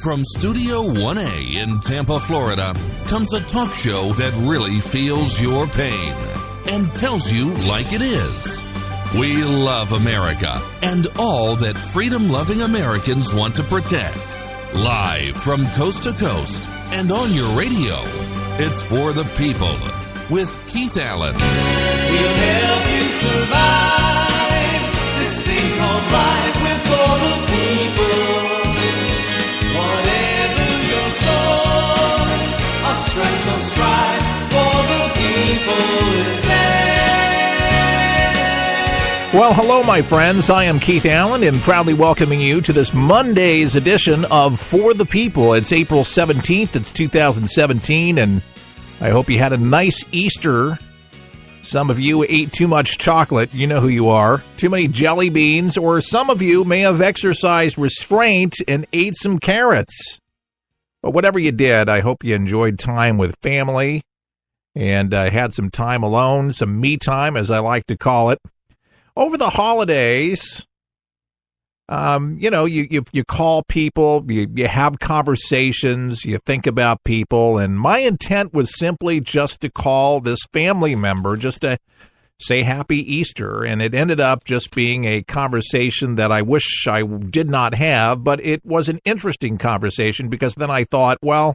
From Studio 1A in Tampa, Florida, comes a talk show that really feels your pain and tells you like it is. We love America and all that freedom-loving Americans want to protect. Live from coast to coast and on your radio, it's For the People with Keith Allen. We'll help you survive this thing called life. We're for the people. Whatever your source of stress or strife, for the people is there. Well, hello, my friends. I am Keith Allen and proudly welcoming you to this Monday's edition of For the People. It's April 17th. It's 2017, and I hope you had a nice Easter. Some of you ate too much chocolate. You know who you are. Too many jelly beans, or some of you may have exercised restraint and ate some carrots. But whatever you did, I hope you enjoyed time with family and had some time alone, some me time, as I like to call it. Over the holidays, you call people, you have conversations, you think about people, and my intent was simply just to call this family member, just to say Happy Easter, and it ended up just being a conversation that I wish I did not have, but it was an interesting conversation because then I thought, well,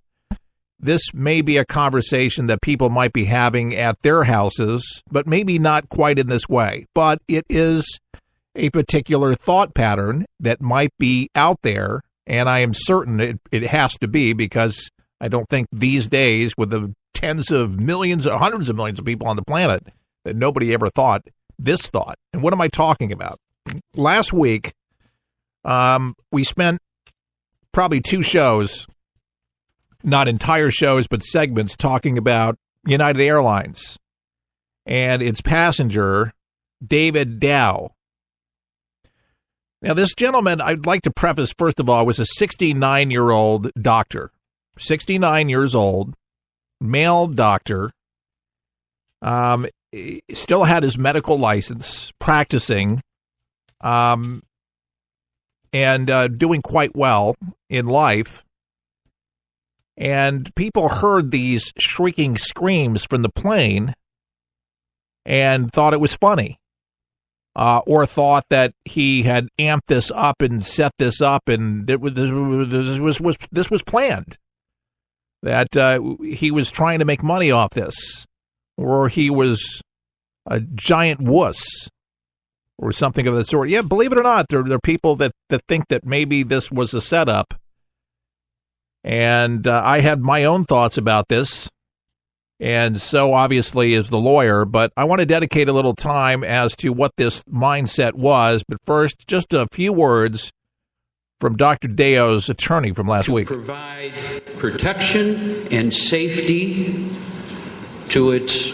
this may be a conversation that people might be having at their houses, but maybe not quite in this way. But it is a particular thought pattern that might be out there, and I am certain it has to be, because I don't think these days, with the tens of millions or hundreds of millions of people on the planet, that nobody ever thought this thought. And what am I talking about? Last week, we spent probably two shows, not entire shows, but segments, talking about United Airlines and its passenger, David Dow. Now, this gentleman, I'd like to preface, first of all, was a 69-year-old doctor. 69 years old, male doctor, still had his medical license, practicing, and doing quite well in life. And people heard these shrieking screams from the plane and thought it was funny, or thought that he had amped this up and set this up, and this was planned, that he was trying to make money off this, or he was a giant wuss, or something of the sort. Yeah, believe it or not, there are people that think that maybe this was a setup. And I had my own thoughts about this, and so obviously is the lawyer, but I want to dedicate a little time as to what this mindset was. But first, just a few words from Dr. Dow's attorney from last week. Provide protection and safety to its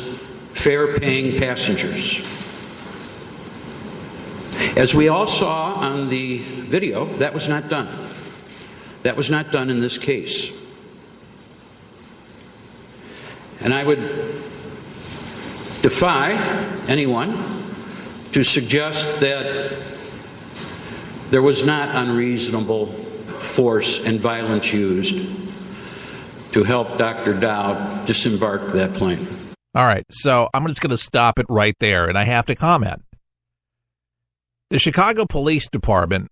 fare-paying passengers. As we all saw on the video, that was not done. That was not done in this case. And I would defy anyone to suggest that there was not unreasonable force and violence used to help Dr. Dow disembark that plane. All right, so I'm just going to stop it right there, and I have to comment. The Chicago Police Department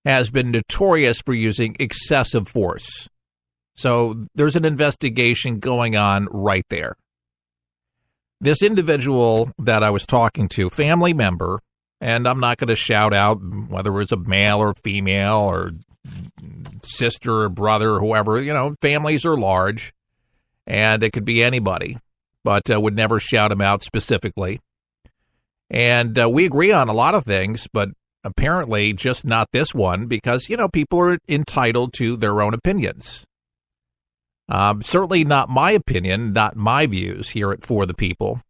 has been notorious for using excessive force. So there's an investigation going on right there. This individual that I was talking to, family member, and I'm not going to shout out whether it was a male or female or sister or brother or whoever, families are large, and it could be anybody, but would never shout them out specifically. And we agree on a lot of things, but apparently just not this one, because, people are entitled to their own opinions. Certainly not my opinion, not my views here at For the People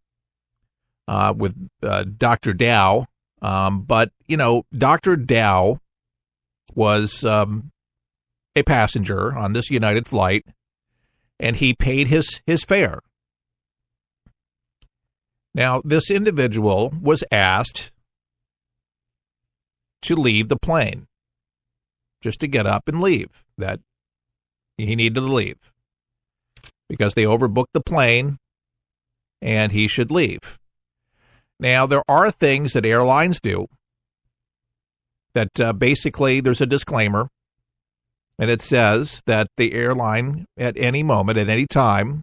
with Dr. Dow. But, Dr. Dow was a passenger on this United flight, and he paid his fare. Now, this individual was asked to leave the plane. just to get up and leave, that he needed to leave because they overbooked the plane and he should leave. Now, there are things that airlines do that basically there's a disclaimer, and it says that the airline at any moment, at any time,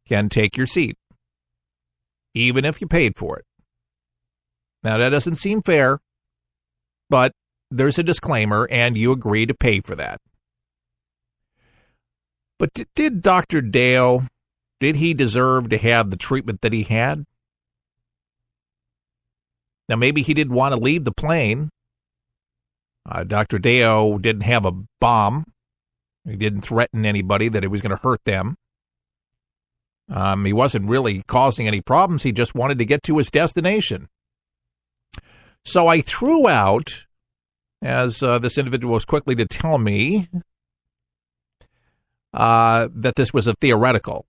can take your seat, even if you paid for it. Now, that doesn't seem fair, but there's a disclaimer, and you agree to pay for that. But did Dr. Dale, did he deserve to have the treatment that he had? Now, maybe he didn't want to leave the plane. Dr. Dale didn't have a bomb. He didn't threaten anybody that it was going to hurt them. He wasn't really causing any problems. He just wanted to get to his destination. So I threw out, as this individual was quickly to tell me, that this was a theoretical.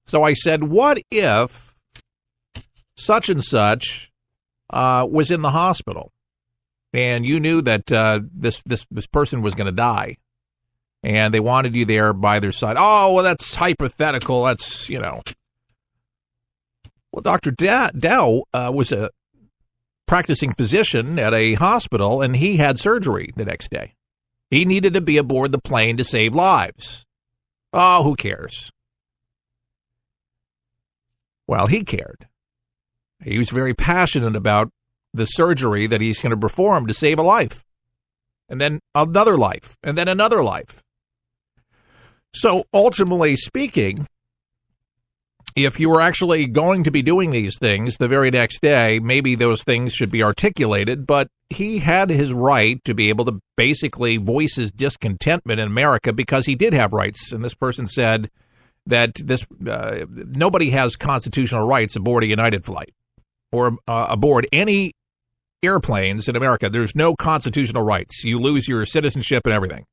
So I said, what if such and such was in the hospital and you knew that this person was going to die and they wanted you there by their side? Oh, well, that's hypothetical. That's, Well, Dr. Dow was a practicing physician at a hospital, and he had surgery the next day. He needed to be aboard the plane to save lives. Oh, who cares? Well, he cared. He was very passionate about the surgery that he's going to perform to save a life, and then another life, and then another life. So ultimately speaking, if you were actually going to be doing these things the very next day, maybe those things should be articulated, but he had his right to be able to basically voice his discontentment in America because he did have rights. And this person said that nobody has constitutional rights aboard a United flight or aboard any airplanes in America. There's no constitutional rights. You lose your citizenship and everything.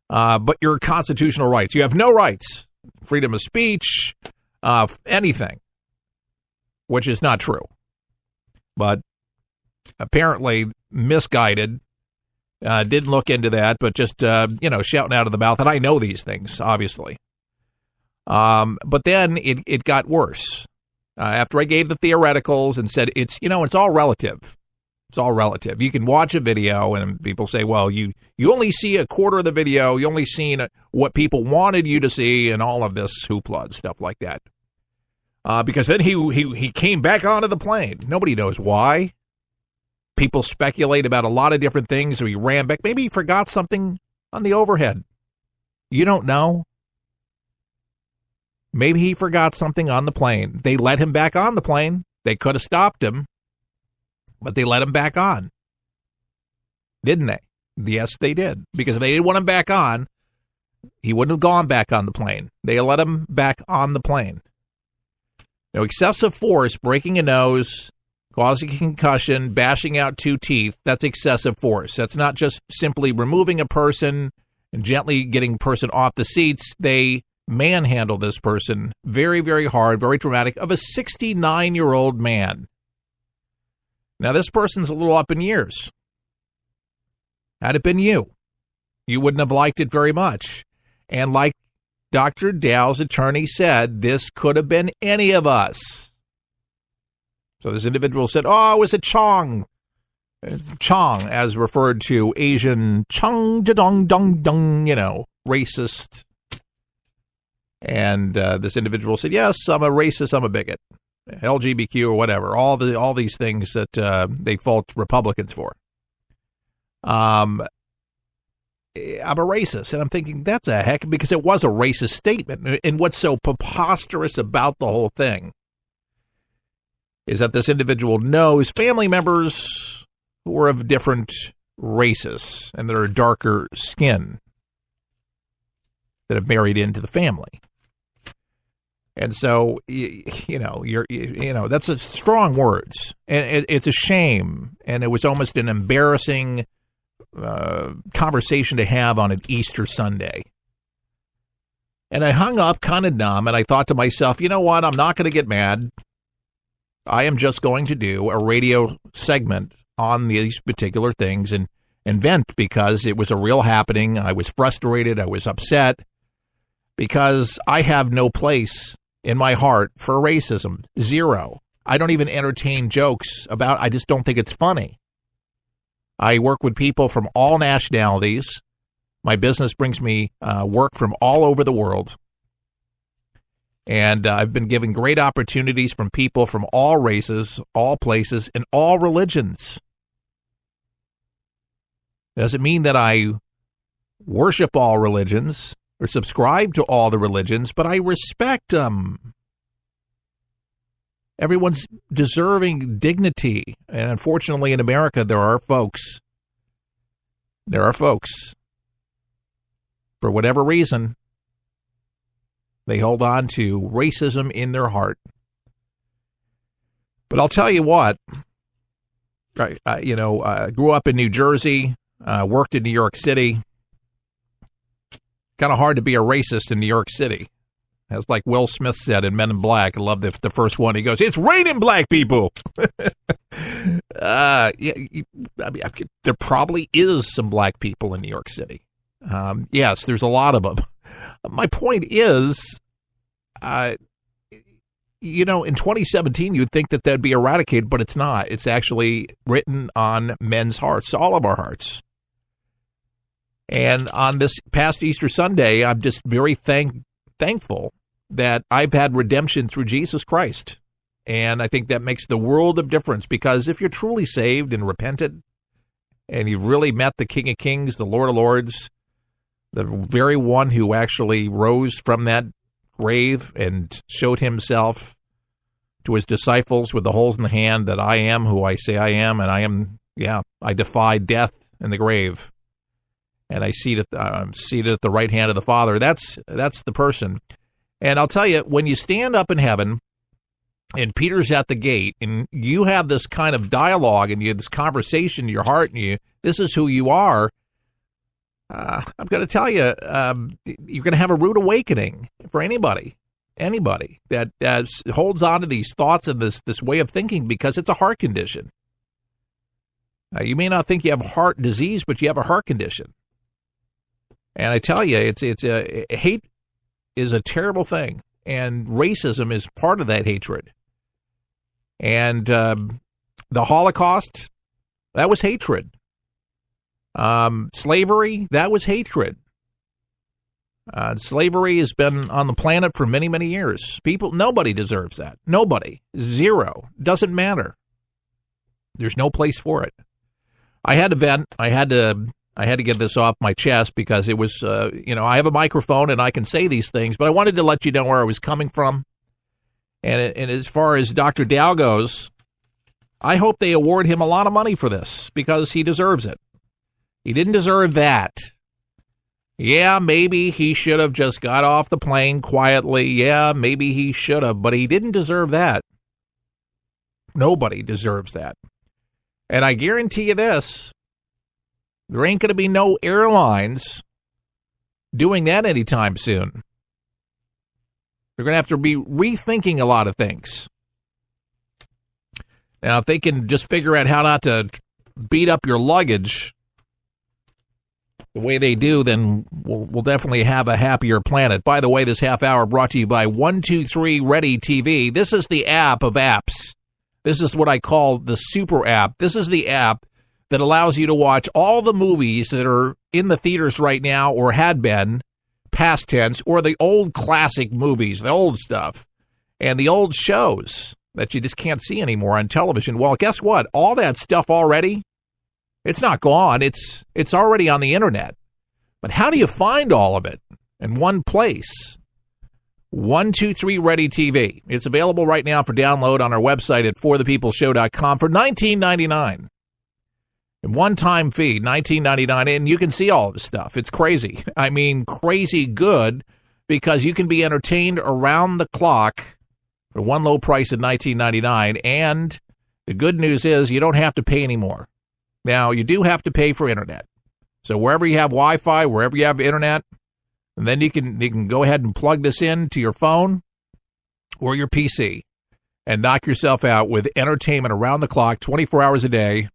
But your constitutional rights, you have no rights. Freedom of speech, anything, which is not true. But apparently misguided, didn't look into that, but just, shouting out of the mouth. And I know these things, obviously. But then it got worse. After I gave the theoreticals and said, it's all relative. It's all relative. You can watch a video and people say, well, you only see a quarter of the video. You only seen what people wanted you to see and all of this hoopla and stuff like that. Because then he came back onto the plane. Nobody knows why. People speculate about a lot of different things. So he ran back. Maybe he forgot something on the overhead. You don't know. Maybe he forgot something on the plane. They let him back on the plane. They could have stopped him, but they let him back on. Didn't they? Yes, they did. Because if they didn't want him back on, he wouldn't have gone back on the plane. They let him back on the plane. Now, excessive force, breaking a nose, causing a concussion, bashing out 2 teeth, that's excessive force. That's not just simply removing a person and gently getting a person off the seats. They manhandle this person very, very hard, very traumatic, of a 69-year-old man. Now, this person's a little up in years. Had it been you wouldn't have liked it very much. And like Dr. Dow's attorney said, this could have been any of us. So this individual said, oh, it was a Chong. Chong, as referred to, Asian Chong, dong, dong, dong, racist. And this individual said, yes, I'm a racist, I'm a bigot. LGBTQ or whatever, all these things that they fault Republicans for. I'm a racist, and I'm thinking that's a heck, because it was a racist statement. And what's so preposterous about the whole thing is that this individual knows family members who are of different races and that are darker skin that have married into the family. And so, that's strong words, and it's a shame, and it was almost an embarrassing conversation to have on an Easter Sunday. And I hung up kind of numb, and I thought to myself, you know what, I'm not going to get mad. I am just going to do a radio segment on these particular things and and vent because it was a real happening. I was frustrated. I was upset because I have no place in my heart for racism. Zero. I don't even entertain jokes about, I just don't think it's funny. I work with people from all nationalities. My business brings me work from all over the world. And I've been given great opportunities from people from all races, all places, and all religions. It doesn't mean that I worship all religions or subscribe to all the religions, but I respect them. Everyone's deserving dignity. And unfortunately, in America, there are folks, for whatever reason, they hold on to racism in their heart. But I'll tell you what, I grew up in New Jersey, worked in New York City. Kind of hard to be a racist in New York City. As like Will Smith said in Men in Black, I love the first one. He goes, "It's raining black people." There probably is some black people in New York City. Yes, there's a lot of them. My point is, in 2017, you'd think that that'd be eradicated, but it's not. It's actually written on men's hearts, all of our hearts. And on this past Easter Sunday, I'm just very thankful that I've had redemption through Jesus Christ. And I think that makes the world of difference, because if you're truly saved and repented and you've really met the King of Kings, the Lord of Lords, the very one who actually rose from that grave and showed himself to his disciples with the holes in the hand, that I am who I say I am, and I defy death in the grave. And I'm seated at the right hand of the Father. That's the person. And I'll tell you, when you stand up in heaven and Peter's at the gate and you have this kind of dialogue and you have this conversation in your heart and this is who you are, I'm going to tell you, you're going to have a rude awakening for anybody that holds on to these thoughts and this way of thinking, because it's a heart condition. You may not think you have heart disease, but you have a heart condition. And I tell you, hate is a terrible thing, and racism is part of that hatred. And the Holocaust, that was hatred. Slavery, that was hatred. Slavery has been on the planet for many, many years. Nobody deserves that. Nobody. Zero. Doesn't matter. There's no place for it. I had to vent. I had to get this off my chest because it was, I have a microphone and I can say these things, but I wanted to let you know where I was coming from. And as far as Dr. Dow goes, I hope they award him a lot of money for this, because he deserves it. He didn't deserve that. Yeah, maybe he should have just got off the plane quietly. Yeah, maybe he should have, but he didn't deserve that. Nobody deserves that. And I guarantee you this, there ain't going to be no airlines doing that anytime soon. They're going to have to be rethinking a lot of things. Now, if they can just figure out how not to beat up your luggage the way they do, then we'll definitely have a happier planet. By the way, this half hour brought to you by 123 Ready TV. This is the app of apps. This is what I call the super app. This is the app that allows you to watch all the movies that are in the theaters right now, or had been, past tense, or the old classic movies, the old stuff, and the old shows that you just can't see anymore on television. Well, guess what? All that stuff already, it's not gone. It's already on the internet. But how do you find all of it in one place? 123 Ready TV. It's available right now for download on our website at forthepeopleshow.com for $19.99. A one-time fee, $19.99, and you can see all of this stuff. It's crazy. I mean, crazy good, because you can be entertained around the clock for one low price of $19.99, and the good news is you don't have to pay anymore. Now, you do have to pay for internet. So wherever you have Wi-Fi, wherever you have internet, and then you can go ahead and plug this in to your phone or your PC and knock yourself out with entertainment around the clock, 24 hours a day,